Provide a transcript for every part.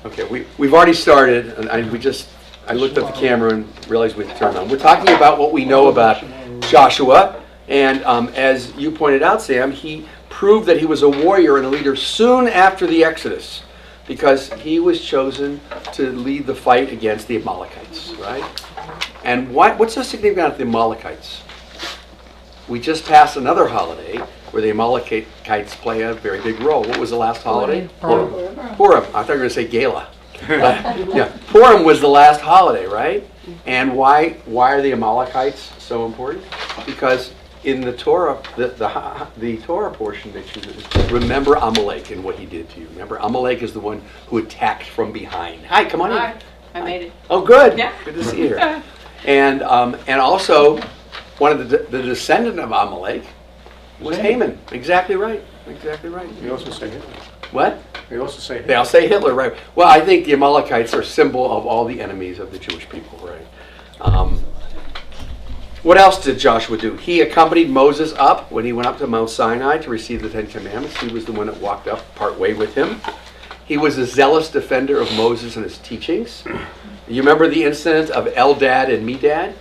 Okay, we've already started, and I looked at the camera and realized we had to turn on. We're talking about what we know about Joshua, and as you pointed out, Sam, he proved that he was a warrior and a leader soon after the Exodus, because he was chosen to lead the fight against the Amalekites, right? And what's so significant about the Amalekites? We just passed another holiday where the Amalekites play a very big role. What was the last holiday? Purim. Purim. I thought you were going to say Gala. Yeah, Purim was the last holiday, right? And why are the Amalekites so important? Because in the Torah, the Torah portion that you remember Amalek and what he did to you. Remember, Amalek is the one who attacked from behind. Hi, come on in. Hi, I made it. Oh, good. Yeah. Good to see you here. And also, one of the descendant of Amalek was Haman. Exactly right. Exactly right. We also say Hitler. What? We also say Hitler. They'll say Hitler, right? Well, I think the Amalekites are a symbol of all the enemies of the Jewish people, right? What else did Joshua do? He accompanied Moses up when he went up to Mount Sinai to receive the Ten Commandments. He was the one that walked up part way with him. He was a zealous defender of Moses and his teachings. You remember the incident of Eldad and Medad?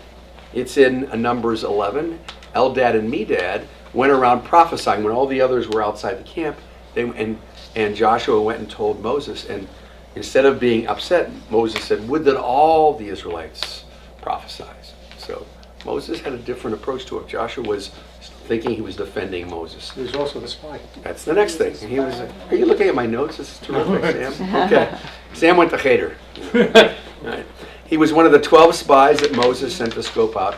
It's in Numbers 11. Eldad and Medad went around prophesying when all the others were outside the camp. And Joshua went and told Moses. And instead of being upset, Moses said, "Would that all the Israelites prophesy." So Moses had a different approach to it. Joshua was thinking he was defending Moses. He was also the spy. That's the next thing. And he was. Are you looking at my notes? This is terrific, Sam. Okay. Sam went to Cheder. Right. He was one of the 12 spies that Moses sent to scope out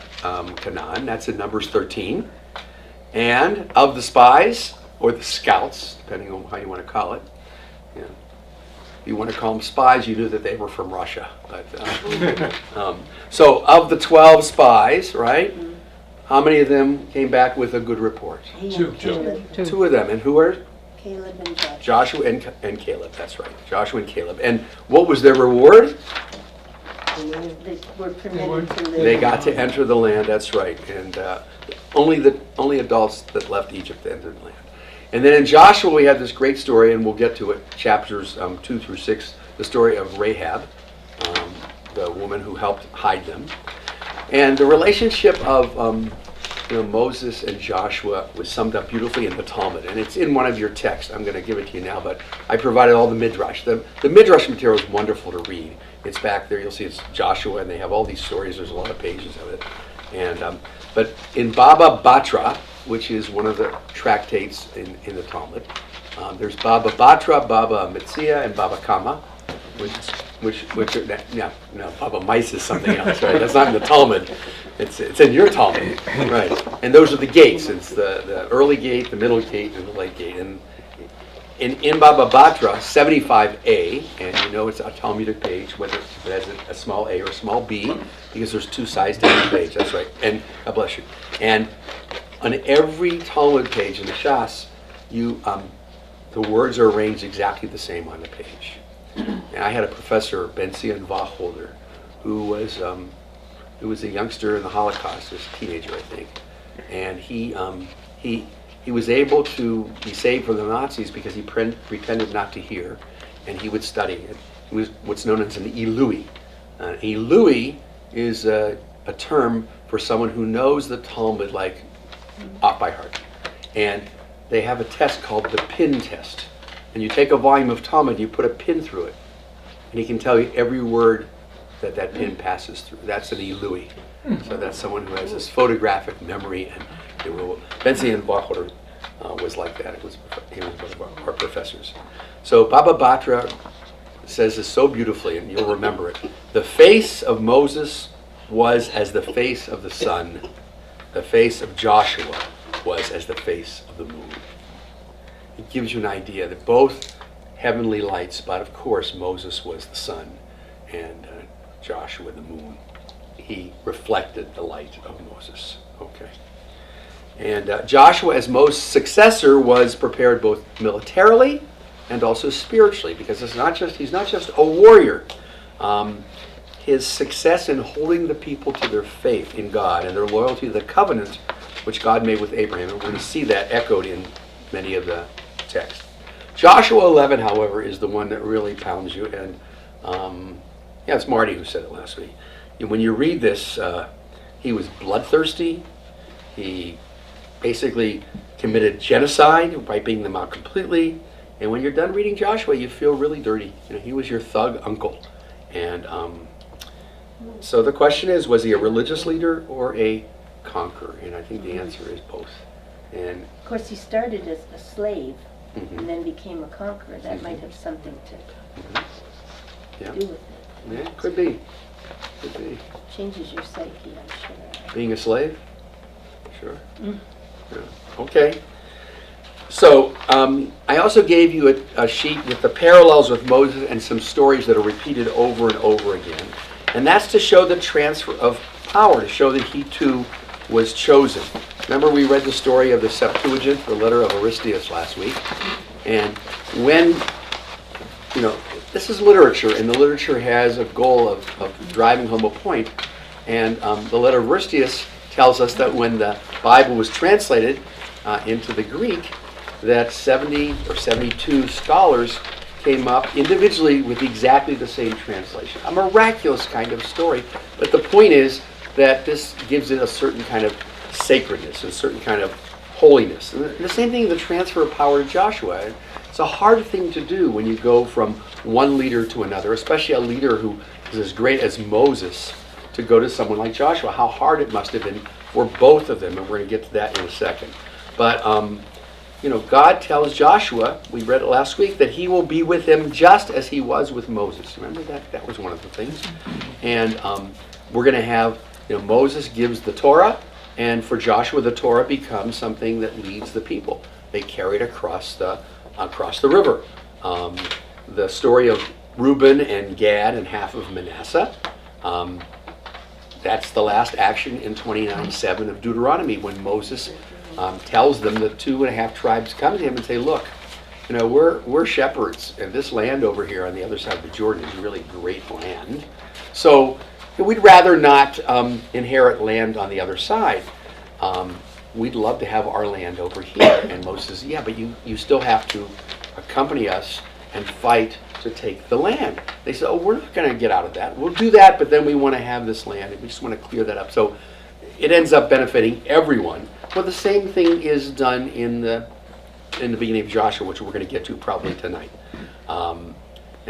Canaan. That's in Numbers 13. And of the spies, or the scouts, depending on how you want to call it, if you want to call them spies, you knew that they were from Russia. But so of the 12 spies, right, how many of them came back with a good report? Two. Two of them. And who are? Caleb and Joshua. Joshua and Caleb, that's right. Joshua and Caleb. And what was their reward? They were permitted to live. They got to enter the land, that's right. And only adults that left Egypt entered the land. And then in Joshua we have this great story, and we'll get to it, chapters 2 through 6, the story of Rahab, the woman who helped hide them. And the relationship of Moses and Joshua was summed up beautifully in the Talmud, and it's in one of your texts. I'm going to give it to you now, but I provided all the midrash. The midrash material is wonderful to read. It's back there. You'll see it's Joshua, and they have all these stories. There's a lot of pages of it. And but in Baba Batra, which is one of the tractates in the Talmud, there's Baba Batra, Baba Metzia, and Baba Kama, which are, no, Baba Mice is something else, right? That's not in the Talmud. It's in your Talmud, right? And those are the gates. It's the early gate, the middle gate, and the late gate. And in Baba Batra, 75a, and it's a Talmudic page, whether it has a small a or a small b, because there's two sides to each page. That's right. And God bless you. And on every Talmud page in the Shas, the words are arranged exactly the same on the page. And I had a professor, Ben-Zion Wacholder, who was a youngster in the Holocaust, as a teenager, I think. And he was able to be saved from the Nazis because he pretended not to hear, and he would study it. He was what's known as an Elui. Elui is a term for someone who knows the Talmud like off by heart. And they have a test called the pin test. And you take a volume of Talmud, you put a pin through it, and he can tell you every word that pin passes through. That's an Elui. So that's someone who has this photographic memory, and Ben-Zion Wacholder was like that. He was one of our professors. So Baba Batra says this so beautifully, and you'll remember it. The face of Moses was as the face of the sun. The face of Joshua was as the face of the moon. It gives you an idea that both heavenly lights, but of course Moses was the sun and Joshua the moon. He reflected the light of Moses. Okay. And Joshua, as Moses' successor, was prepared both militarily and also spiritually, because he's not just a warrior. His success in holding the people to their faith in God and their loyalty to the covenant which God made with Abraham, and we're going to see that echoed in many of the texts. Joshua 11, however, is the one that really pounds you. And yeah, it's Marty who said it last week. And when you read this, he was bloodthirsty. He basically committed genocide, wiping them out completely. And when you're done reading Joshua, you feel really dirty. You know, he was your thug uncle. And so the question is, was he a religious leader or a conqueror? And I think the answer is both. And Of course, he started as a slave mhm, and then became a conqueror. That Mhm. might have something to yeah, do with it. yeah, could be. Could be. Changes your psyche, I'm sure. Being a slave? Sure. Mm. Yeah. Okay. So I also gave you a sheet with the parallels with Moses and some stories that are repeated over and over again. And that's to show the transfer of power, to show that he too was chosen. Remember we read the story of the Septuagint, the letter of Aristeas last week. And when, you know, this is literature, and the literature has a goal of driving home a point. And the letter of Aristeas tells us that when the Bible was translated into the Greek, that 70 or 72 scholars came up individually with exactly the same translation. A miraculous kind of story, but the point is that this gives it a certain kind of sacredness, a certain kind of holiness. And the same thing, the transfer of power to Joshua. It's a hard thing to do when you go from one leader to another, especially a leader who is as great as Moses, to go to someone like Joshua. How hard it must have been for both of them, and we're going to get to that in a second. But you know, God tells Joshua, we read it last week, that he will be with him just as he was with Moses. Remember that? That was one of the things. And we're going to have, you know, Moses gives the Torah, and for Joshua the Torah becomes something that leads the people. They carry it across the river. The story of Reuben and Gad and half of Manasseh, that's the last action in 29:7 of Deuteronomy, when Moses tells them the 2.5 tribes come to him and say, look, you know, we're shepherds, and this land over here on the other side of the Jordan is really great land. So we'd rather not inherit land on the other side. We'd love to have our land over here. And Moses says, yeah, but you still have to accompany us and fight to take the land. They said, oh, we're not going to get out of that. We'll do that, but then we want to have this land, and we just want to clear that up. So it ends up benefiting everyone. Well, the same thing is done in the beginning of Joshua, which we're going to get to probably tonight. And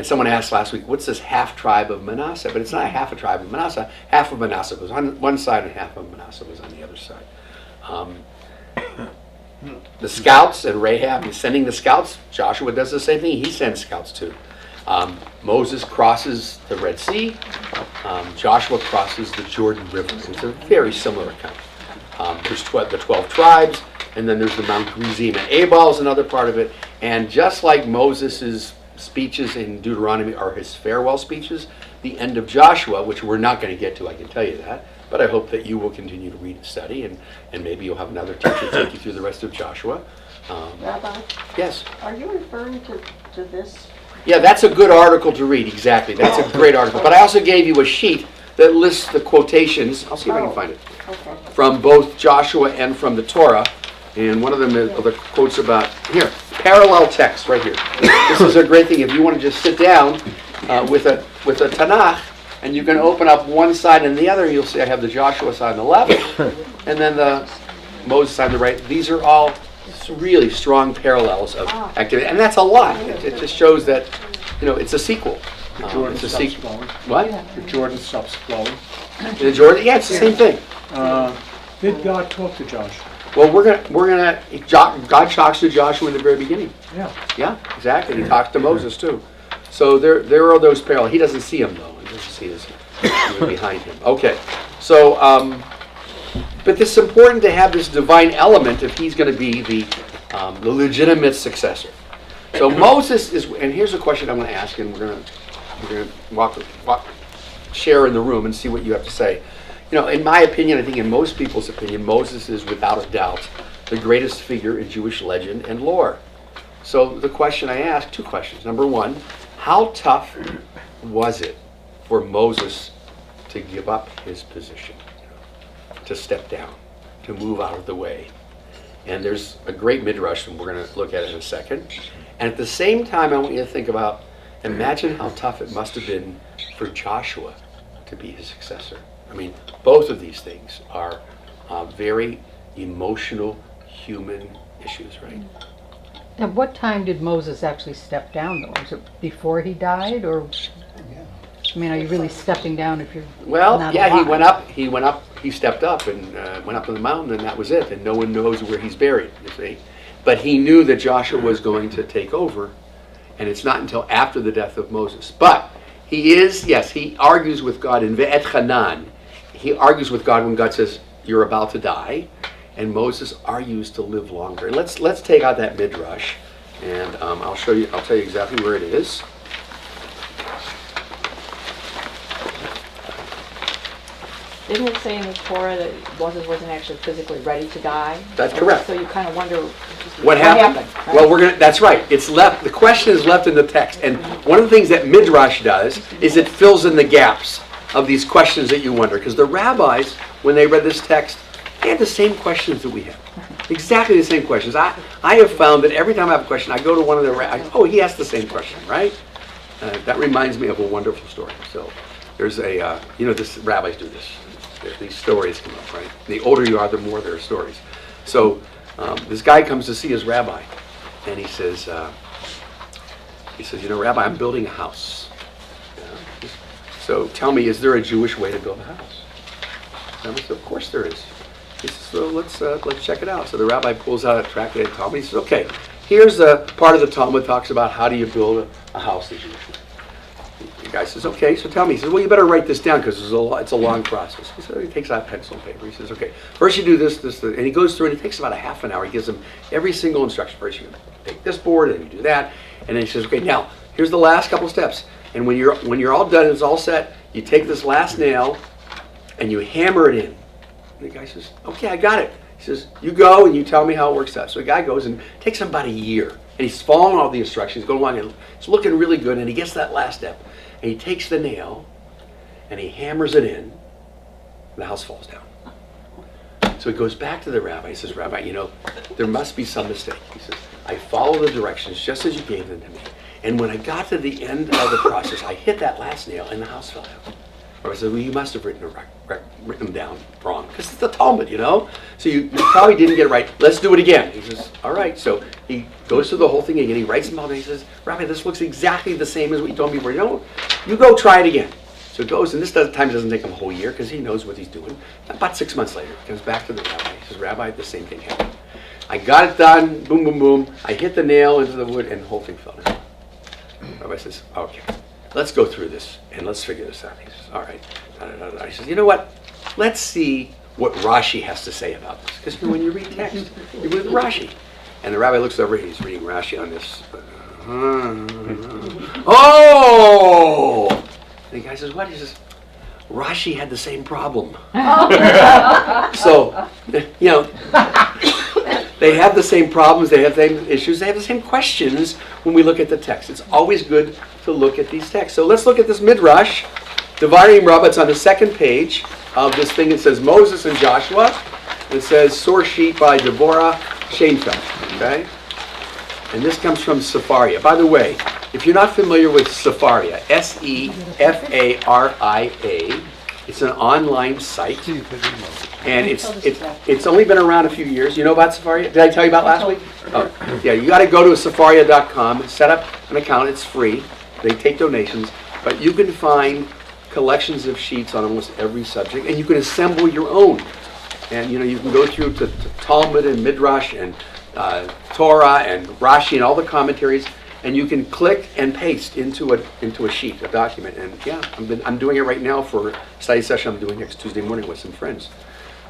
someone asked last week, what's this half tribe of Manasseh? But it's not half a tribe of Manasseh. Half of Manasseh was on one side and half of Manasseh was on the other side. The scouts and Rahab is sending the scouts. Joshua does the same thing. He sends scouts too. Moses crosses the Red Sea. Joshua crosses the Jordan River. It's a very similar account. There's the 12 tribes, and then there's the Mount Gerizim and Ebal is another part of it. And just like Moses' speeches in Deuteronomy are his farewell speeches, the end of Joshua, which we're not going to get to, I can tell you that, but I hope that you will continue to read and study, and maybe you'll have another teacher take you through the rest of Joshua. Rabbi, Yes? are you referring to this? Yeah, that's a good article to read, exactly. That's a great article. But I also gave you a sheet that lists the quotations. I'll see if I can find it. Okay. From both Joshua and from the Torah. And one of them are the quotes about, here, parallel text right here. This is a great thing. If you want to just sit down with a Tanakh, and you can open up one side and the other, you'll see I have the Joshua side on the left, and then the Moses side on the right. These are all really strong parallels of activity. And that's a lot. It just shows that, you know, it's a sequel. The Jordan It's a stops sequel. flowing. What? The Jordan stops flowing. The Jordan? Yeah, it's the same thing. Did God talk to Josh? Well, God talks to Joshua in the very beginning. Yeah. Yeah, exactly. He talks to Moses too. So there are those parallels. He doesn't see them though. He doesn't see his behind him. Okay. So, but it's important to have this divine element if he's going to be the legitimate successor. So Moses is, and here's a question I'm going to ask, and we're going to share in the room and see what you have to say. You know, in my opinion, I think in most people's opinion, Moses is without a doubt the greatest figure in Jewish legend and lore. So the question I ask, two questions. Number one, how tough was it for Moses to give up his position, to step down, to move out of the way? And there's a great midrash, and we're going to look at it in a second. And at the same time, I want you to think about, imagine how tough it must have been for Joshua to be his successor. I mean, both of these things are very emotional, human issues, right? At what time did Moses actually step down, though? Was it before he died, or? I mean, are you really stepping down if you're Well, not yeah, alive? he stepped up and went up to the mountain, and that was it. And no one knows where he's buried, you see. But he knew that Joshua was going to take over, and it's not until after the death of Moses. But he argues with God in Ve'et Hanan. He argues with God when God says, you're about to die, and Moses argues to live longer. Let's take out that midrash, and I'll tell you exactly where it is. Didn't it say in the Torah that Moses wasn't actually physically ready to die? That's correct. So you kind of wonder What happened? right? Well, that's right. It's left. The question is left in the text, and one of the things that midrash does is it fills in the gaps of these questions that you wonder. Because the rabbis, when they read this text, they had the same questions that we have. Exactly the same questions. I have found that every time I have a question, I go to one of the rabbis. Oh, he asked the same question, right? That reminds me of a wonderful story. So there's this rabbis do this. These stories come up, right? The older you are, the more there are stories. So this guy comes to see his rabbi, and he says, Rabbi, I'm building a house. So tell me, is there a Jewish way to build a house? And I said, of course there is. He says, so let's check it out. So the rabbi pulls out a tract of Talmud. He says, okay, here's a part of the Talmud talks about how do you build a house the Jewish way. The guy says, okay, so tell me. He says, well, you better write this down because it's a long process. He takes out pencil and paper. He says, okay, first you do this, and he goes through and it takes about a half an hour. He gives them every single instruction. First you take this board and you do that. And then he says, okay, now here's the last couple steps. And when you're all done, it's all set, you take this last nail and you hammer it in. And the guy says, okay, I got it. He says, you go and you tell me how it works out. So the guy goes and it takes him about a year. And he's following all the instructions, going along, and it's looking really good, and he gets that last step. And he takes the nail, and he hammers it in, and the house falls down. So he goes back to the rabbi. He says, Rabbi, there must be some mistake. He says, I follow the directions just as you gave them to me. And when I got to the end of the process, I hit that last nail, and the house fell down. Rabbi said, well, you must have written them down wrong, because it's the Talmud, So you probably didn't get it right. Let's do it again. He says, all right. So he goes through the whole thing again. He writes them all down. He says, Rabbi, this looks exactly the same as what you told me before. You go try it again. So it goes, and this time doesn't take him a whole year because he knows what he's doing. About 6 months later, he comes back to the rabbi. He says, Rabbi, the same thing happened. I got it done, boom, boom, boom. I hit the nail into the wood, and the whole thing fell down. Rabbi says, okay, let's go through this, and let's figure this out. He says, all right. He says, you know what? Let's see what Rashi has to say about this. Because when you read text, you read Rashi. And the rabbi looks over, he's reading Rashi on this. Oh! And the guy says, what? He says, Rashi had the same problem. So, they have the same problems, they have the same issues, they have the same questions when we look at the text. It's always good to look at these texts. So let's look at this midrash. Devarim Rabbah, it's on the second page of this thing. It says Moses and Joshua. It says source sheet by Deborah Schoenfeld. Okay? And this comes from Sefaria. By the way, if you're not familiar with Sefaria, Sefaria, it's an online site. And it's only been around a few years. You know about Sefaria? Did I tell you about last week? Oh, yeah, you got to go to Sefaria.com, set up an account. It's free. They take donations. But you can find collections of sheets on almost every subject, and you can assemble your own. And you can go through to Talmud and Midrash and Torah and Rashi and all the commentaries, and you can click and paste into a sheet, a document. And yeah, I'm doing it right now for a study session I'm doing next Tuesday morning with some friends.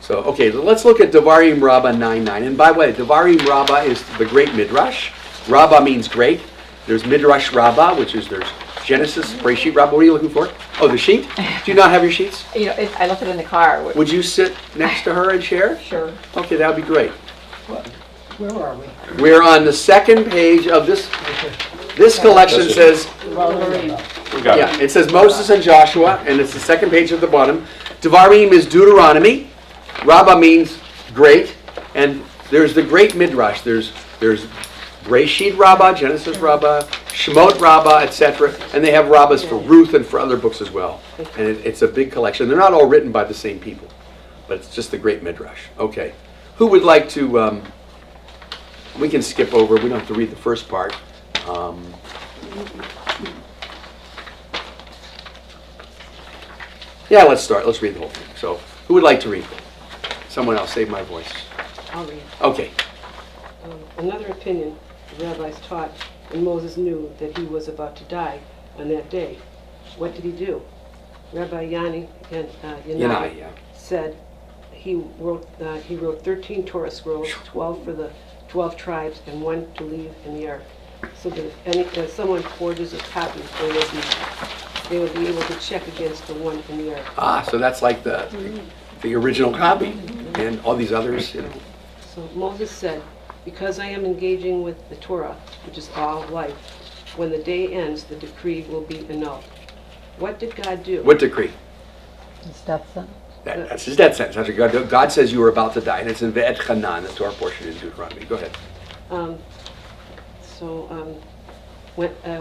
So okay, let's look at Devarim Rabbah 9:9. And by the way, Devarim Rabbah is the great Midrash. Rabbah means great. There's Midrash Rabbah, which is there's Genesis, Bereshit Rabbah. What are you looking for? Oh, the sheet? Do you not have your sheets? I left it in the car. Would you sit next to her and share? Sure. Okay, that would be great. Where are we? We're on the second page of this. This collection says, it says Moses and Joshua, and it's the second page at the bottom. Devarim is Deuteronomy. Rabbah means great, and there's the great Midrash. There's Breshit Rabbah, Genesis Rabbah, Shemot Rabbah, etc. And they have rabbahs for Ruth and for other books as well. And it's a big collection. They're not all written by the same people, but it's just the great midrash. Okay, who would like to? We can skip over. We don't have to read the first part. Yeah, let's start. Let's read the whole thing. So, who would like to read? Someone else. Save my voice. I'll read. Okay. Another opinion, the rabbis taught, and Moses knew that he was about to die on that day. What did he do? Rabbi Yanai Yeah. said he wrote 13 Torah scrolls, 12 for the 12 tribes, and 1 to leave in the ark. So that if someone forges a copy, they will be able to check against the one in the ark. Ah, so that's like the original copy, and all these others. You know. So Moses said, because I am engaging with the Torah, which is all life, when the day ends, the decree will be annulled. What did God do? What decree? His death sentence. That's his death sentence. That's what God says you were about to die, and it's in Ve'et Chanan, the Torah portion in Deuteronomy. Go ahead.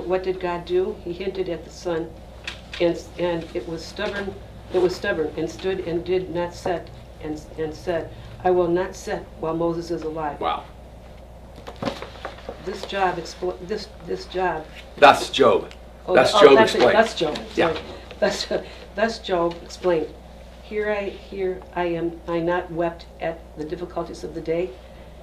What did God do? He hinted at the sun, and it was stubborn. It was stubborn and stood and did not set, and said, "I will not set while Moses is alive." Wow. This job. That's Job. Oh, That's oh, Job that's it. explained. That's Job. Yeah. Sorry. Thus Job explained. Here I am. I not wept at the difficulties of the day,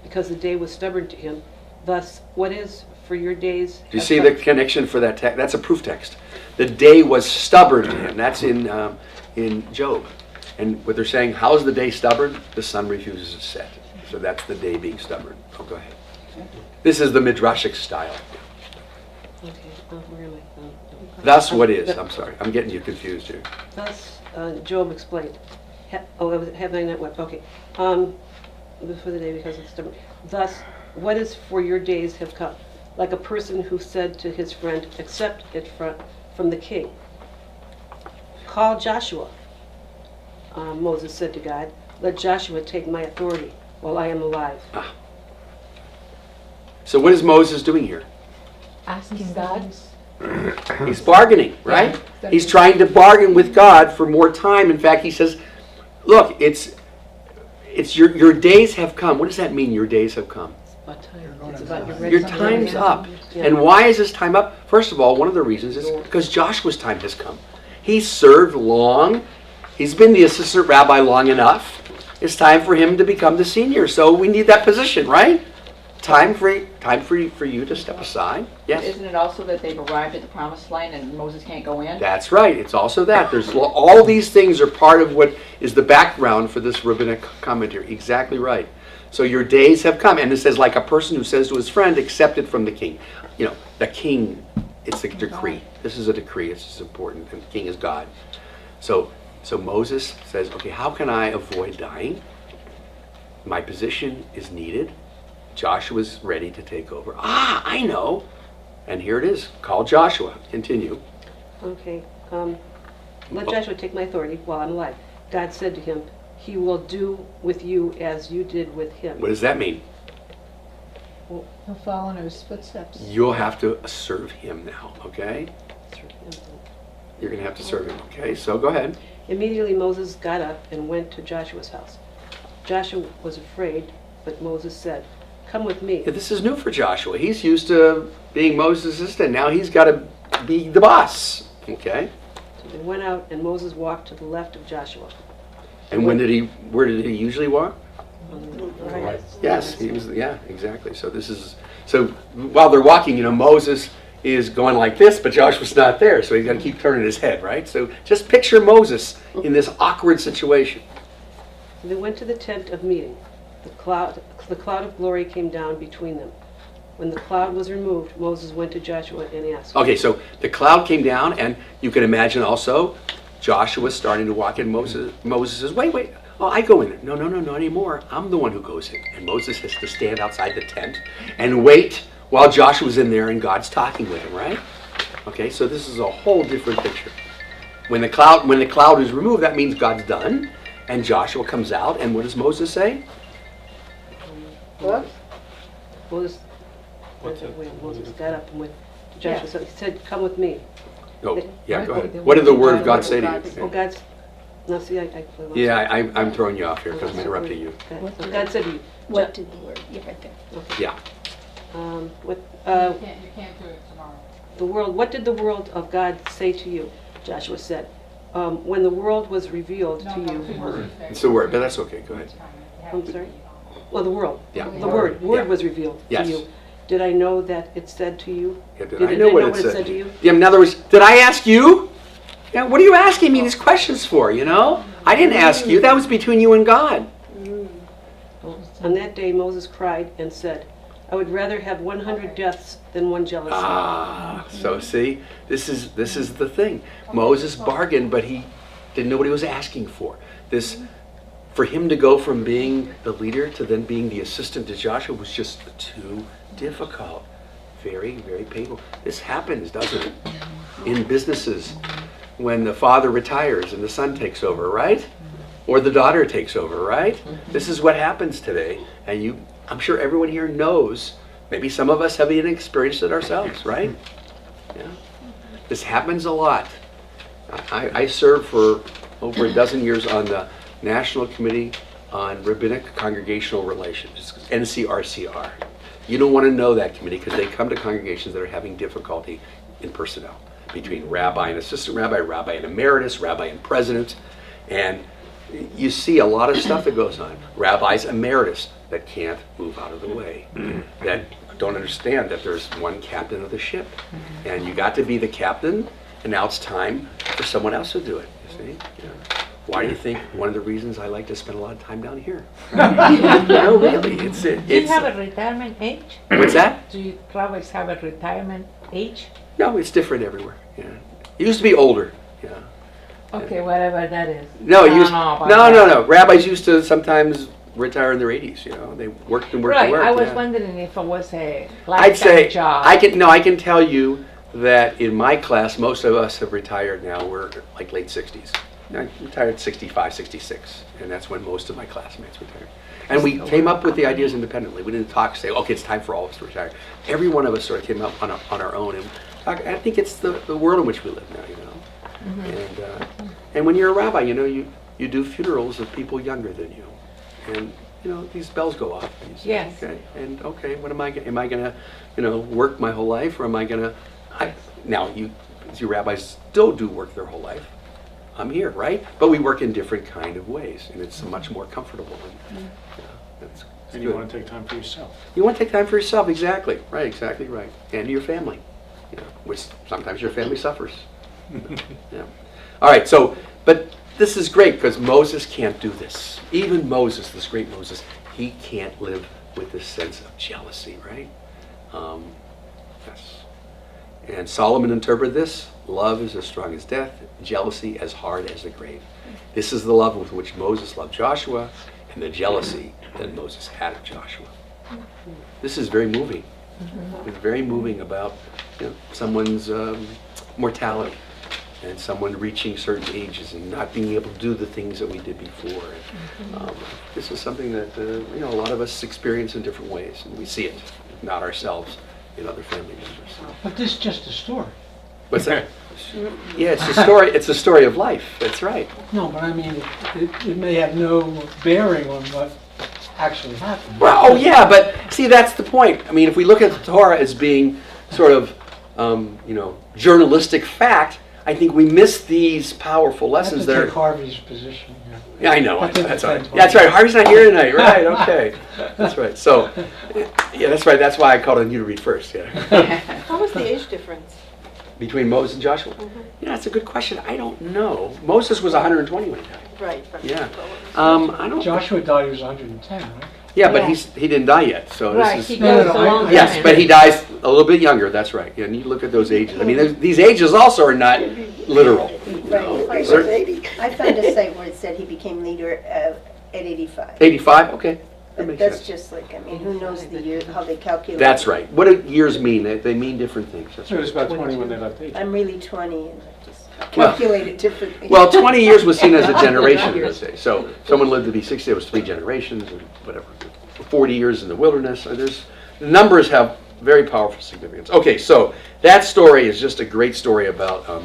because the day was stubborn to him. Thus, what is for your days? Do you see the connection for that text? That's a proof text. The day was stubborn to him. That's in Job. And what they're saying, how's the day stubborn? The sun refuses to set. So that's the day being stubborn. Oh, go ahead. This is the midrashic style. Okay. Where am I? That's what is. I'm sorry. I'm getting you confused here. Thus, Job explained. Have I not wept? Okay. Before the day, because it's stubborn. Thus, what is for your days have come? Like a person who said to his friend, accept it from the king. Call Joshua. Moses said to God, let Joshua take my authority while I am alive. So what is Moses doing here? Asking God. He's bargaining, right? Yeah. He's trying to bargain with God for more time. In fact, he says, look, it's your days have come. What does that mean, your days have come? What time? It's about Your time's up. Yeah. And why is his time up? First of all, one of the reasons is because Joshua's time has come. He's served long. He's been the assistant rabbi long enough. It's time for him to become the senior. So we need that position, right? Time for you to step aside. Yes. Isn't it also that they've arrived at the promised land and Moses can't go in? That's right. It's also that. There's all these things are part of what is the background for this rabbinic commentary. Exactly right. So your days have come. And it says, like a person who says to his friend, accept it from the king. You know, the king, it's a decree. This is a decree. It's just important. And the king is God. So Moses says, okay, how can I avoid dying? My position is needed. Joshua's ready to take over. I know. And here it is. Call Joshua. Continue. Okay. Let Joshua take my authority while I'm alive. God said to him, he will do with you as you did with him. What does that mean? He'll follow in his footsteps. You'll have to serve him now, okay? You're going to have to serve him, okay? So go ahead. Immediately Moses got up and went to Joshua's house. Joshua was afraid, but Moses said, come with me. Yeah, this is new for Joshua. He's used to being Moses' assistant. Now he's got to be the boss, okay? So they went out, and Moses walked to the left of Joshua. And where did he usually walk? Right. Yes, he was, yeah, exactly. So while they're walking, Moses is going like this, but Joshua's not there, so he's got to keep turning his head, right? So just picture Moses in this awkward situation. They went to the tent of meeting. The cloud of glory came down between them. When the cloud was removed, Moses went to Joshua and asked. Okay, so the cloud came down, and you can imagine also Joshua starting to walk in. Moses says, wait, oh, I go in there. No, not anymore. I'm the one who goes in. And Moses has to stand outside the tent and wait while Joshua's in there and God's talking with him, right? Okay, so this is a whole different picture. When the cloud is removed, that means God's done, and Joshua comes out, and what does Moses say? What? Moses, when Moses got up and went to Joshua. So he said, "Come with me." Oh, yeah, go ahead. What did the Word of God say to Oh, you? God's. No, see, I Yeah, I'm throwing you off here because I'm interrupting you. Okay. So God said to you, What did the word, yeah, right there. Yeah. what, You can't do it tomorrow. the world, what did the world of God say to you? Joshua said, when the world was revealed to you. It's the Word, but that's okay. Go ahead. I'm sorry? Well, the world. Yeah. The word Yeah. was revealed Yes. to you. Did I know that it said to you? Yeah, did Did I it know what it said said to you? Yeah, in other words, did I ask you? Yeah, what are you asking me these questions for, you know? I didn't ask you. That was between you and God. On that day, Moses cried and said, I would rather have 100 deaths than one jealousy. Ah, so see, this is the thing. Moses bargained, but he didn't know what he was asking for. For him to go from being the leader to then being the assistant to Joshua was just too difficult. Very, very painful. This happens, doesn't it? In businesses, when the father retires and the son takes over, right? Or the daughter takes over, right? This is what happens today. And I'm sure everyone here knows, maybe some of us have even experienced it ourselves, right? Yeah. This happens a lot. I served for over a dozen years on the National Committee on Rabbinic Congregational Relations, NCRCR. You don't want to know that committee because they come to congregations that are having difficulty in personnel between rabbi and assistant rabbi, rabbi and emeritus, rabbi and president. And you see a lot of stuff that goes on. Rabbis emeritus that can't move out of the way, that don't understand that there's one captain of the ship. And you got to be the captain, and now it's time for someone else to do it, you see? Yeah. Why do you think one of the reasons I like to spend a lot of time down here? No, really, Do you have a retirement age? What's that? Do you rabbis have a retirement age? No, it's different everywhere. Yeah, it used to be older. Yeah. Okay, whatever that is. No, I it don't used, know about no. that. Rabbis used to sometimes retire in their 80s. You know, they worked and worked Right, and worked. I was yeah. wondering if it was a I'd say lifetime job. I can tell you that in my class, most of us have retired now. We're like late 60s. I retired 65, 66, and that's when most of my classmates retired. And we came up with the ideas independently. We didn't talk, say, okay, it's time for all of us to retire. Every one of us sort of came up on our own. And I think it's the world in which we live now, you know. And when you're a rabbi, you know, you do funerals of people younger than you. And, you know, these bells go off. And you say, Yes. Okay, what am I going to, you know, work my whole life? Or am I going to, now, you rabbis still do work their whole life. I'm here, right? But we work in different kind of ways, and it's much more comfortable. And, that's And you good. want to take time for yourself. You want to take time for yourself, exactly right, and your family, you know, which sometimes your family suffers. Yeah. All right, but this is great because Moses can't do this. Even Moses, this great Moses, he can't live with this sense of jealousy, right? Yes. And Solomon interpreted this: love is as strong as death, jealousy as hard as the grave. This is the love with which Moses loved Joshua, and the jealousy that Moses had of Joshua. This is very moving. It's very moving about, you know, someone's mortality and someone reaching certain ages and not being able to do the things that we did before. This is something that you know, a lot of us experience in different ways, and we see it, if not ourselves, in other family members. But this is just a story. What's that? Yeah, it's a story. It's a story of life. That's right. No, but I mean, it may have no bearing on what actually happened. Well, oh yeah, but see, that's the point. I mean, if we look at the Torah as being sort of, you know, journalistic fact, I think we miss these powerful lessons That's that to take are. Harvey's position here. Yeah, I know. That's That's right. independent. Yeah, that's right. Harvey's not here tonight. Right. Okay. That's right. So, yeah, that's right. That's why I called on you to read first. Yeah. What was the age difference? Between Moses and Joshua. Yeah, that's a good question. I don't know. Moses was 120 when he died. Right. Yeah. I don't. Joshua died, he was 110, right? Yeah, but Yeah. he didn't die yet. So Right, this he is. goes No, a long Yes, time. but he dies a little bit younger. That's right. Yeah, and you look at those ages. I mean, these ages also are not literal. Right. Sir? I found a site where it said he became leader at 85. 85. Okay, that makes That's sense. just like, I mean, who knows the year, how they calculate. That's right. What do years mean? They mean different things. That's So it right. was about 20 when they left Egypt. I'm really 20 and I just Well- calculate it differently. Well, 20 years was seen as a generation, let's say. So someone lived to be 60, it was 3 generations, and whatever. 40 years in the wilderness. The numbers have very powerful significance. Okay, so that story is just a great story about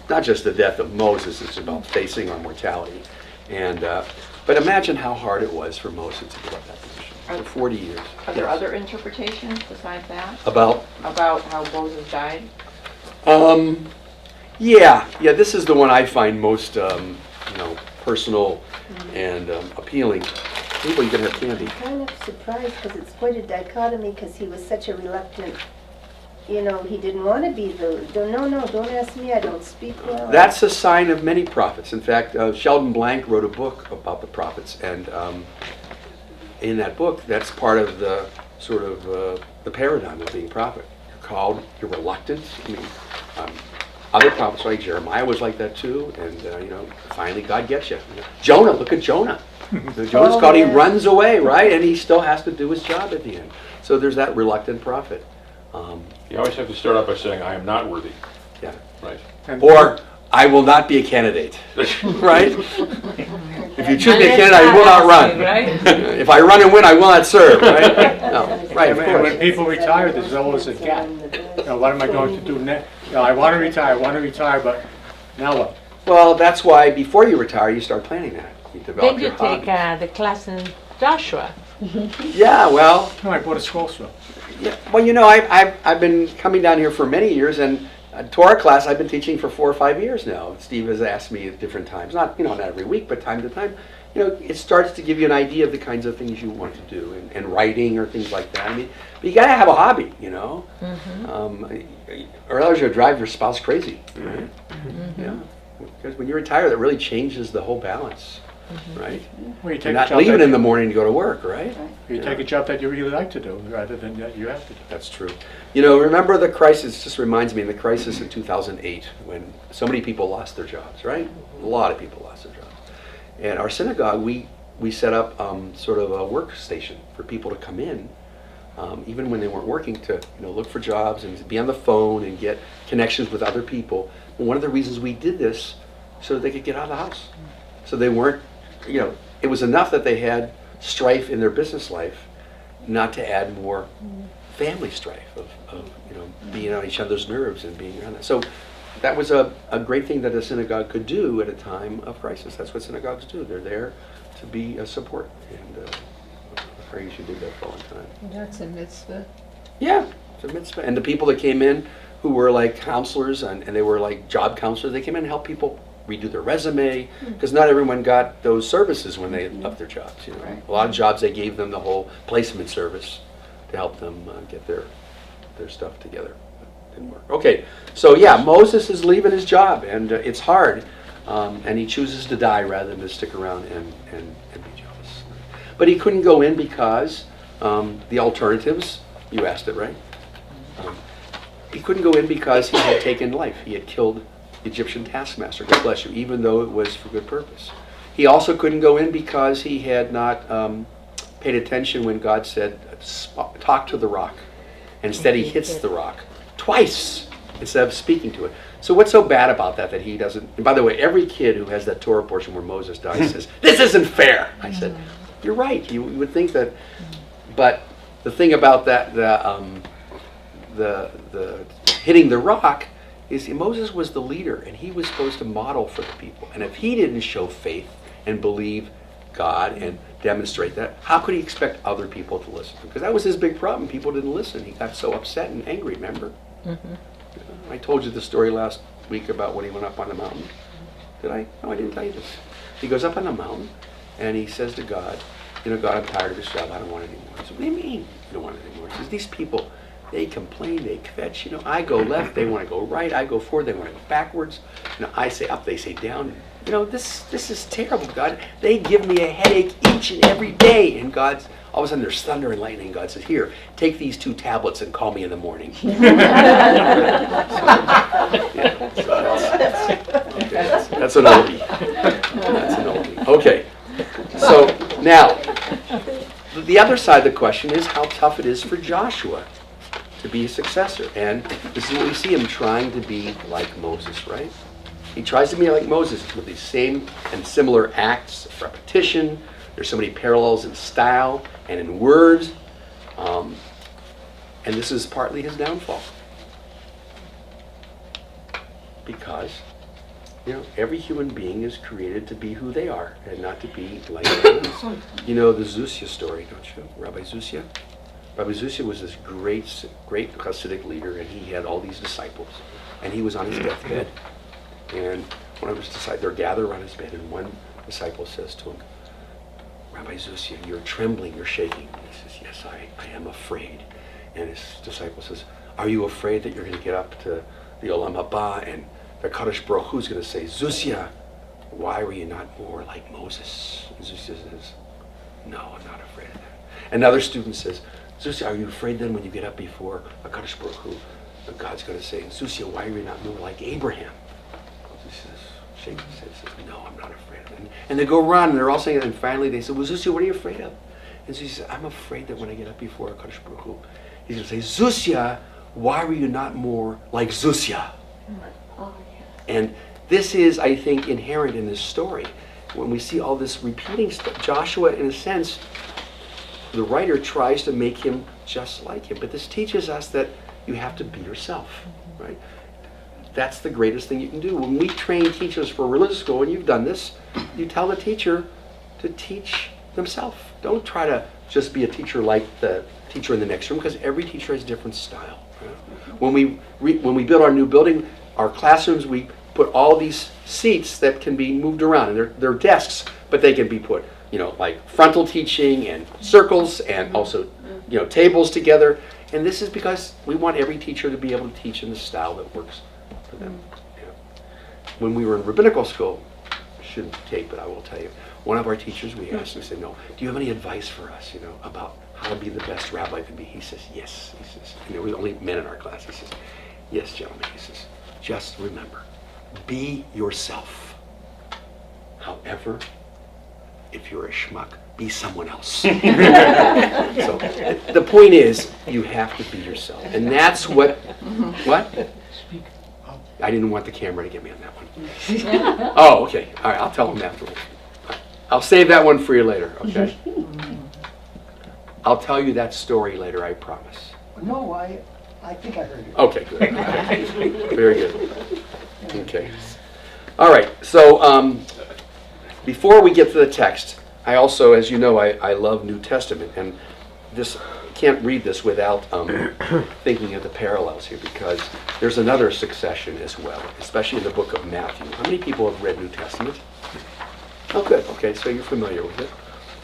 not just the death of Moses, it's about facing our mortality. And but imagine how hard it was for Moses to give up that position for 40 years. Are there Yes. other interpretations besides that? About About how Moses died? yeah, this is the one I find most personal and appealing. People, you can have candy. I'm kind of surprised because it's quite a dichotomy because he was such a reluctant, he didn't want to be the, no, don't ask me, I don't speak well. That's a sign of many prophets. In fact, Sheldon Blank wrote a book about the prophets, and in that book, that's part of the sort of the paradigm of being a prophet. You're called, you're reluctant. I mean, other prophets like Jeremiah was like that too, and finally God gets you. Jonah, look at Jonah. Jonah's called, he runs away, right? And he still has to do his job at the end. So there's that reluctant prophet. You always have to start out by saying, I am not worthy. Yeah. Right. Or, I will not be a candidate. Right? If you choose me a candidate, I will not run. If I run and win, I will not serve. Right? No. Right, of And course. when people retire, there's always a gap. What am I going to do next? I want to retire, but now what? Well, that's why before you retire, you start planning that. You develop Then you your take hobbies. the class in Joshua. Yeah, well, No, I bought a scroll show. yeah, well, I've been coming down here for many years, and Torah class I've been teaching for 4 or 5 years now. Steve has asked me at different times, not every week, but time to time. It starts to give you an idea of the kinds of things you want to do, and writing or things like that. I mean, but you gotta have a hobby, or else you'll drive your spouse crazy. Right? Yeah, because when you retire, that really changes the whole balance, right? Well, you take You're a not job leaving that in the morning to go to work, right? you take a job that you really like to do rather than that you have to do. That's true. Remember the crisis, just reminds me of the crisis in 2008 when so many people lost their jobs, right? A lot of people lost their jobs. And our synagogue, we set up sort of a workstation for people to come in, even when they weren't working, to look for jobs and be on the phone and get connections with other people. And one of the reasons we did this, so that they could get out of the house. So they weren't, it was enough that they had strife in their business life, not to add more family strife of being on each other's nerves and being around that. So that was a great thing that a synagogue could do at a time of crisis. That's what synagogues do. They're there to be a support. And I think you should do that for a long time. That's a mitzvah. Yeah, it's a mitzvah. And the people that came in who were like counselors and they were like job counselors, they came in and helped people redo their resume, because not everyone got those services when they left their jobs. Right. A lot of jobs, they gave them the whole placement service to help them get their stuff together. Didn't work. Okay, so yeah, Moses is leaving his job, and it's hard, and he chooses to die rather than to stick around and be jealous. But he couldn't go in because the alternatives, you asked it, right? He couldn't go in because he had taken life. He had killed the Egyptian taskmaster, God bless you, even though it was for good purpose. He also couldn't go in because he had not paid attention when God said, talk to the rock. And instead he hits the rock twice instead of speaking to it. So what's so bad about that he doesn't, and by the way, every kid who has that Torah portion where Moses dies says, this isn't fair. I said, you're right, you would think that, but the thing about that, the hitting the rock is Moses was the leader, and he was supposed to model for the people. And if he didn't show faith and believe God and demonstrate that, how could he expect other people to listen? Because that was his big problem. People didn't listen. He got so upset and angry, remember? I told you the story last week about when he went up on the mountain. Did I? No, I didn't tell you this. He goes up on the mountain, and he says to God, God, I'm tired of this job. I don't want it anymore. He said, what do you mean you don't want it anymore? He says, these people, they complain, they kvetch, I go left, they want to go right, I go forward, they want to go backwards. I say up, they say down. This is terrible, God. They give me a headache each and every day. And God's, all of a sudden there's thunder and lightning. God says, here, take these 2 tablets and call me in the morning. That's an oldie. That's an oldie. Okay, so now, the other side of the question is how tough it is for Joshua to be a successor. And this is what we see him trying to be like Moses, right? He tries to be like Moses with these same and similar acts of repetition. There's so many parallels in style and in words. And this is partly his downfall. Because, every human being is created to be who they are and not to be like others. You know the Zusia story, don't you? Rabbi Zusia? Rabbi Zusia was this great Hasidic leader, and he had all these disciples. And he was on his deathbed. And one of his disciples, they're gathered around his bed, and one disciple says to him, Rabbi Zusia, you're trembling, you're shaking. And he says, yes, I am afraid. And his disciple says, are you afraid that you're going to get up to the Olam Haba and the Kadosh Baruch Hu is going to say, Zusia, why were you not more like Moses? And Zusia says, no, I'm not afraid of that. Another student says, Zusia, are you afraid then when you get up before a Kadosh Baruch Hu, that God's going to say, Zusia, why are you not more like Abraham? Zusia shakes his head and says, no, I'm not afraid of it. And they go run, and they're all saying it, and finally they say, well, Zusia, what are you afraid of? And Zusia says, I'm afraid that when I get up before a Kadosh Baruch Hu, he's going to say, Zusia, why were you not more like Zusia? And this is, I think, inherent in this story. When we see all this repeating stuff, Joshua, in a sense, the writer tries to make him just like him. But this teaches us that you have to be yourself, right? That's the greatest thing you can do. When we train teachers for religious school, and you've done this, you tell the teacher to teach themselves. Don't try to just be a teacher like the teacher in the next room, because every teacher has a different style. When we build our new building, our classrooms, we put all these seats that can be moved around, and they're desks, but they can be put, like frontal teaching and circles, and also, tables together. And this is because we want every teacher to be able to teach in the style that works for them. When we were in rabbinical school, I shouldn't take, but I will tell you, one of our teachers, we asked him, we said, no, do you have any advice for us, about how to be the best rabbi can be? He says, yes. He says, and there were only men in our class. He says, yes, gentlemen. He says, just remember, be yourself. However, if you're a schmuck, be someone else. So the point is, you have to be yourself. And that's what? I didn't want the camera to get me on that one. Oh, okay. All right, I'll tell them afterwards. I'll save that one for you later, okay? I'll tell you that story later, I promise. No, I think I heard it. Okay, good. Okay. Very good. Okay. All right, so before we get to the text, I also, as you know, I love New Testament, and this can't read this without thinking of the parallels here, because there's another succession as well, especially in the book of Matthew. How many people have read New Testament? Oh, good. Okay, so you're familiar with it.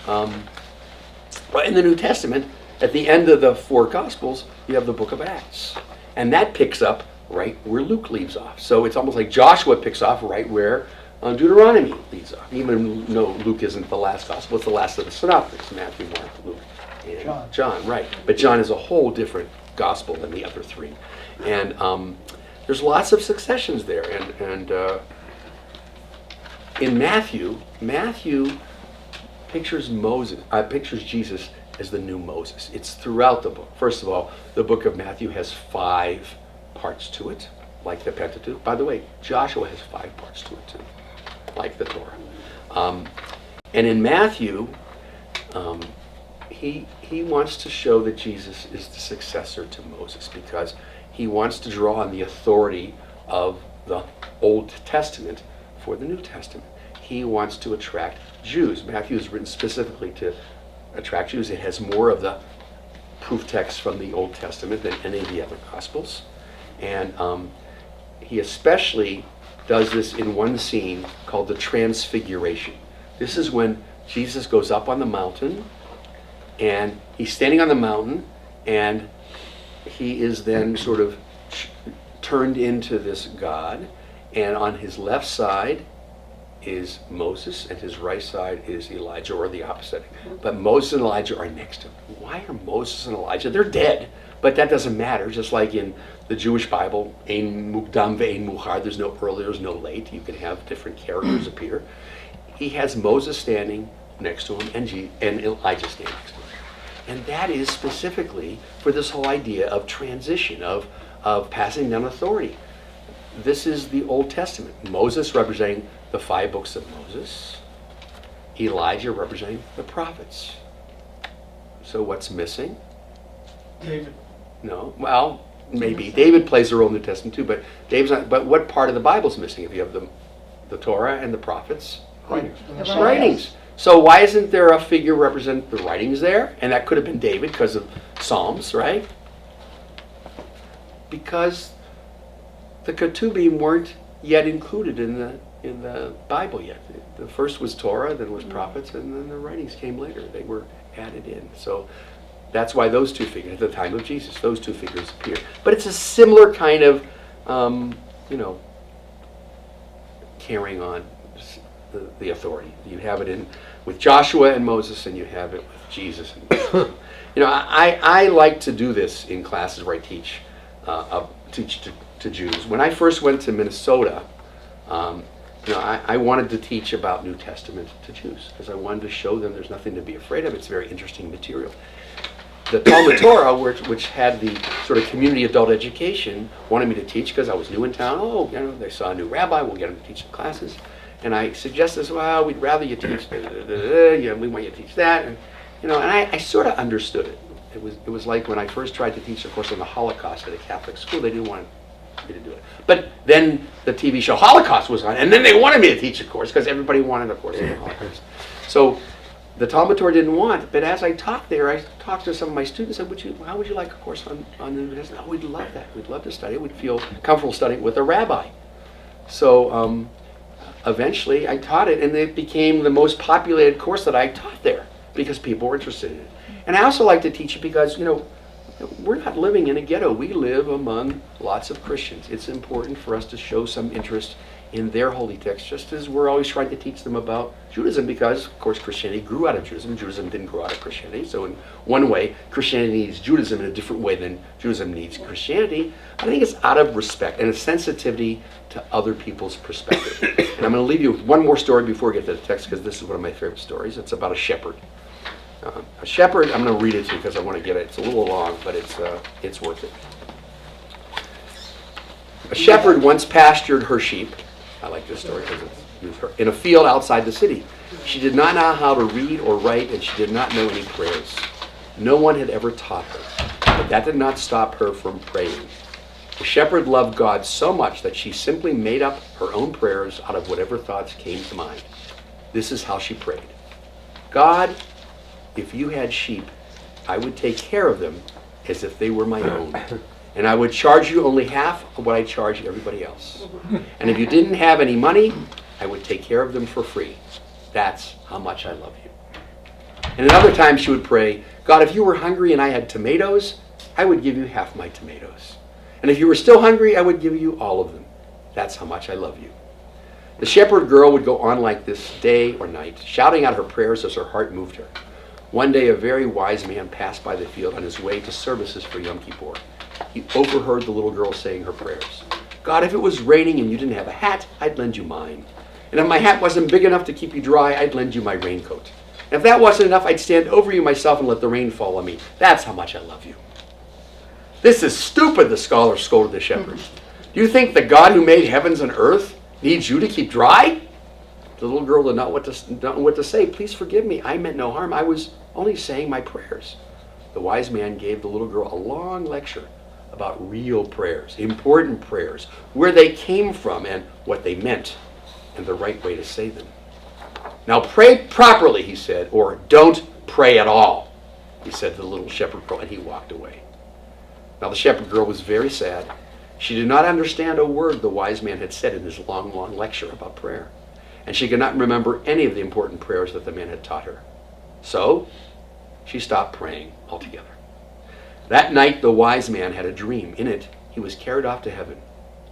But in the New Testament, at the end of the four Gospels, you have the book of Acts. And that picks up right where Luke leaves off. So it's almost like Joshua picks off right where Deuteronomy leaves off. Even though Luke isn't the last Gospel, it's the last of the Synoptics, Matthew, Mark, Luke, and John, right. But John is a whole different Gospel than the other three. And there's lots of successions there. And in Matthew pictures Jesus as the new Moses. It's throughout the book. First of all, the book of Matthew has 5 parts to it, like the Pentateuch. By the way, Joshua has 5 parts to it too, like the Torah. And in Matthew, he wants to show that Jesus is the successor to Moses, because he wants to draw on the authority of the Old Testament for the New Testament. He wants to attract Jews. Matthew is written specifically to attract Jews. It has more of the proof texts from the Old Testament than any of the other Gospels. And he especially does this in one scene called the Transfiguration. This is when Jesus goes up on the mountain, and he's standing on the mountain, and he is then sort of turned into this God, and on his left side is Moses, and his right side is Elijah, or the opposite. But Moses and Elijah are next to him. Why are Moses and Elijah? They're dead, but that doesn't matter. Just like in the Jewish Bible, ein mukdam ve'ein muchar, there's no early, there's no late. You can have different characters appear. He has Moses standing next to him, and Elijah standing next to him. And that is specifically for this whole idea of transition, of passing down authority. This is the Old Testament. Moses representing the 5 books of Moses. Elijah representing the prophets. So what's missing? David. No. Well, maybe. David plays a role in the New Testament too, but David's not. But what part of the Bible's missing? If you have the Torah and the prophets, Writings. writings. So why isn't there a figure representing the writings there? And that could have been David because of Psalms, right? Because the Ketubim weren't yet included in the Bible yet. The first was Torah, then was prophets, and then the writings came later. They were added in. So that's why those two figures, at the time of Jesus, those two figures appear. But it's a similar kind of, carrying on the authority. You have it with Joshua and Moses, and you have it with Jesus. I like to do this in classes where I teach to Jews. When I first went to Minnesota, I wanted to teach about New Testament to Jews because I wanted to show them there's nothing to be afraid of. It's very interesting material. The Talmud Torah, which had the sort of community adult education, wanted me to teach because I was new in town. They saw a new rabbi, we'll get him to teach some classes. And I suggested, well, we'd rather you teach, we want you to teach that. And I sort of understood it. It was like when I first tried to teach a course on the Holocaust at a Catholic school, they didn't want me to do it. But then the TV show Holocaust was on, and then they wanted me to teach a course because everybody wanted a course on the Holocaust. So the Talmud Torah didn't want, but as I taught there, I talked to some of my students and said, how would you like a course on the New Testament? Oh, we'd love that. We'd love to study it. We'd feel comfortable studying with a rabbi. So eventually I taught it, and it became the most populated course that I taught there because people were interested in it. And I also like to teach it because, we're not living in a ghetto. We live among lots of Christians. It's important for us to show some interest in their holy text, just as we're always trying to teach them about Judaism because, of course, Christianity grew out of Judaism. Judaism didn't grow out of Christianity. So in one way, Christianity needs Judaism in a different way than Judaism needs Christianity. I think it's out of respect and a sensitivity to other people's perspective. And I'm going to leave you with one more story before we get to the text because this is one of my favorite stories. It's about a shepherd. A shepherd, I'm going to read it to you because I want to get it. It's a little long, but it's worth it. A shepherd once pastured her sheep. I like this story because it's her, in a field outside the city. She did not know how to read or write, and she did not know any prayers. No one had ever taught her, but that did not stop her from praying. The shepherd loved God so much that she simply made up her own prayers out of whatever thoughts came to mind. This is how she prayed. God, if you had sheep, I would take care of them as if they were my own. And I would charge you only half of what I charge everybody else. And if you didn't have any money, I would take care of them for free. That's how much I love you. And at other times she would pray, God, if you were hungry and I had tomatoes, I would give you half my tomatoes. And if you were still hungry, I would give you all of them. That's how much I love you. The shepherd girl would go on like this day or night, shouting out her prayers as her heart moved her. One day a very wise man passed by the field on his way to services for Yom Kippur. He overheard the little girl saying her prayers. God, if it was raining and you didn't have a hat, I'd lend you mine. And if my hat wasn't big enough to keep you dry, I'd lend you my raincoat. And if that wasn't enough, I'd stand over you myself and let the rain fall on me. That's how much I love you. This is stupid, the scholar scolded the shepherd. Do you think the God who made heavens and earth needs you to keep dry? The little girl did not know what to say. Please forgive me. I meant no harm. I was only saying my prayers. The wise man gave the little girl a long lecture about real prayers, important prayers, where they came from and what they meant, and the right way to say them. Now pray properly, he said, or don't pray at all, he said to the little shepherd girl, and he walked away. Now the shepherd girl was very sad. She did not understand a word the wise man had said in his long, long lecture about prayer, and she could not remember any of the important prayers that the man had taught her. So she stopped praying altogether. That night the wise man had a dream. In it, he was carried off to heaven.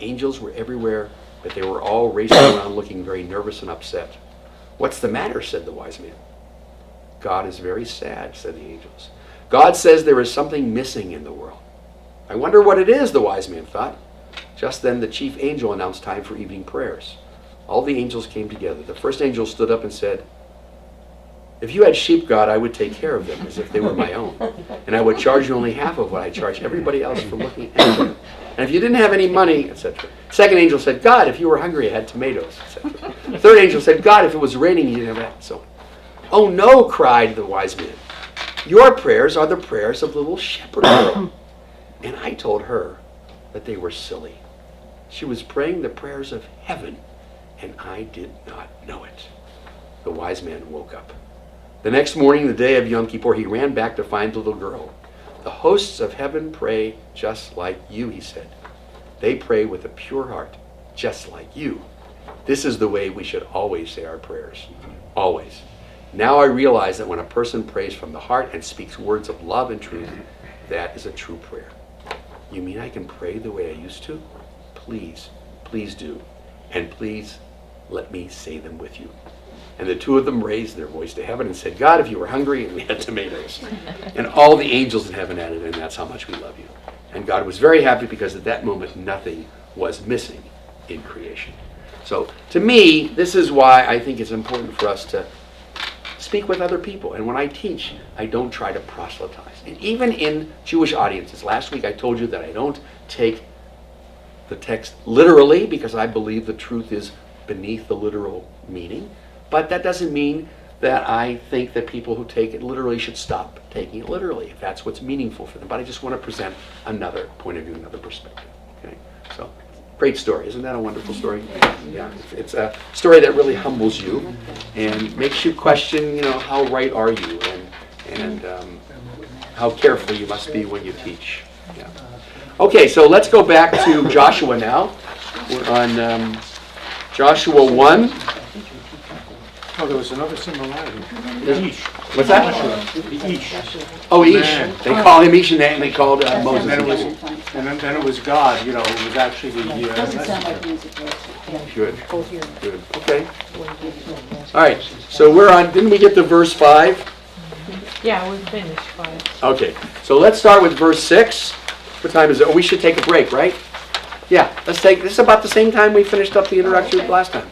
Angels were everywhere, but they were all racing around looking very nervous and upset. What's the matter? Said the wise man. God is very sad, said the angels. God says there is something missing in the world. I wonder what it is, the wise man thought. Just then the chief angel announced time for evening prayers. All the angels came together. The first angel stood up and said, if you had sheep, God, I would take care of them as if they were my own. And I would charge you only half of what I charge everybody else for looking at them. And if you didn't have any money, etc. Second angel said, God, if you were hungry, I had tomatoes, etc. Third angel said, God, if it was raining, you didn't have that, so on. Oh no, cried the wise man. Your prayers are the prayers of the little shepherd girl. And I told her that they were silly. She was praying the prayers of heaven, and I did not know it. The wise man woke up. The next morning, the day of Yom Kippur, he ran back to find the little girl. The hosts of heaven pray just like you, he said. They pray with a pure heart, just like you. This is the way we should always say our prayers. Always. Now I realize that when a person prays from the heart and speaks words of love and truth, that is a true prayer. You mean I can pray the way I used to? Please, please do. And please let me say them with you. And the two of them raised their voice to heaven and said, God, if you were hungry, and we had tomatoes. And all the angels in heaven added, and that's how much we love you. And God was very happy because at that moment, nothing was missing in creation. So to me, this is why I think it's important for us to speak with other people. And when I teach, I don't try to proselytize. And even in Jewish audiences, last week I told you that I don't take the text literally because I believe the truth is beneath the literal meaning. But that doesn't mean that I think that people who take it literally should stop taking it literally, if that's what's meaningful for them. But I just want to present another point of view, another perspective. Okay? So, great story. Isn't that a wonderful story? Yeah. It's a story that really humbles you and makes you question, how right are you and how careful you must be when you teach. Yeah. Okay, so let's go back to Joshua now. We're on Joshua 1. Oh, there was another similarity. Ish. What's that? The Ish. Oh, Ish. Man. They call him Ish and they called Moses. And then it was God, who was actually the Doesn't sound like messenger. music. Good. Good. Okay. All right. So we're on. Didn't we get to verse 5? Yeah, we finished 5. Okay. So let's start with verse 6. What time is it? Oh, we should take a break, right? Yeah. Let's take. This is about the same time we finished up the introduction last time.